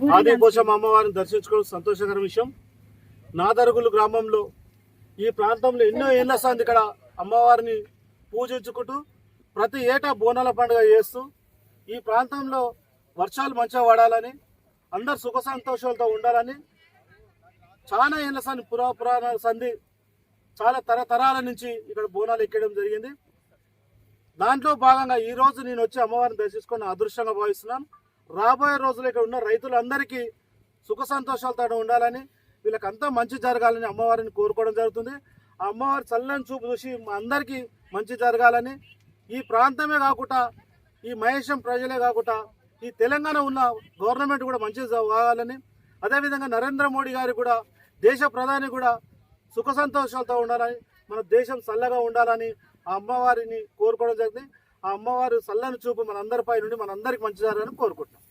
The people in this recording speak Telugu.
ఆదిపోషమ్మ అమ్మవారిని దర్శించుకోవడం సంతోషకర విషయం. నాదరుగులు గ్రామంలో ఈ ప్రాంతంలో ఎన్నో ఏళ్ల సంది ఇక్కడ అమ్మవారిని పూజించుకుంటూ ప్రతి ఏటా బోనాల పండుగ చేస్తూ ఈ ప్రాంతంలో వర్షాలు మంచిగా పడాలని, అందరు సుఖ సంతోషాలతో ఉండాలని చాలా ఏళ్ల సంది పురాణ సంధి చాలా తరతరాల నుంచి ఇక్కడ బోనాలు ఎక్కడం జరిగింది. దాంట్లో భాగంగా ఈ రోజు నేను వచ్చి అమ్మవారిని దర్శించుకుని అదృష్టంగా భావిస్తున్నాను. రాబోయే రోజులు ఇక్కడ ఉన్న రైతులందరికీ సుఖ సంతోషాలతో ఉండాలని, వీళ్ళకంతా మంచి జరగాలని అమ్మవారిని కోరుకోవడం జరుగుతుంది. ఆ అమ్మవారి చల్లని చూపు చూసి అందరికీ మంచి జరగాలని, ఈ ప్రాంతమే కాకుండా ఈ మహేశం ప్రజలే కాకుండా ఈ తెలంగాణ ఉన్న గవర్నమెంట్ కూడా మంచి కావాలని, అదేవిధంగా నరేంద్ర మోడీ గారు కూడా దేశ ప్రధాని కూడా సుఖ సంతోషాలతో ఉండాలని, మన దేశం చల్లగా ఉండాలని ఆ అమ్మవారిని కోరుకోవడం జరిగింది. ఆ అమ్మవారి చల్లని చూపు మనందరిపై నుండి మనందరికి మంచి జరగాలని కోరుకుంటున్నాం.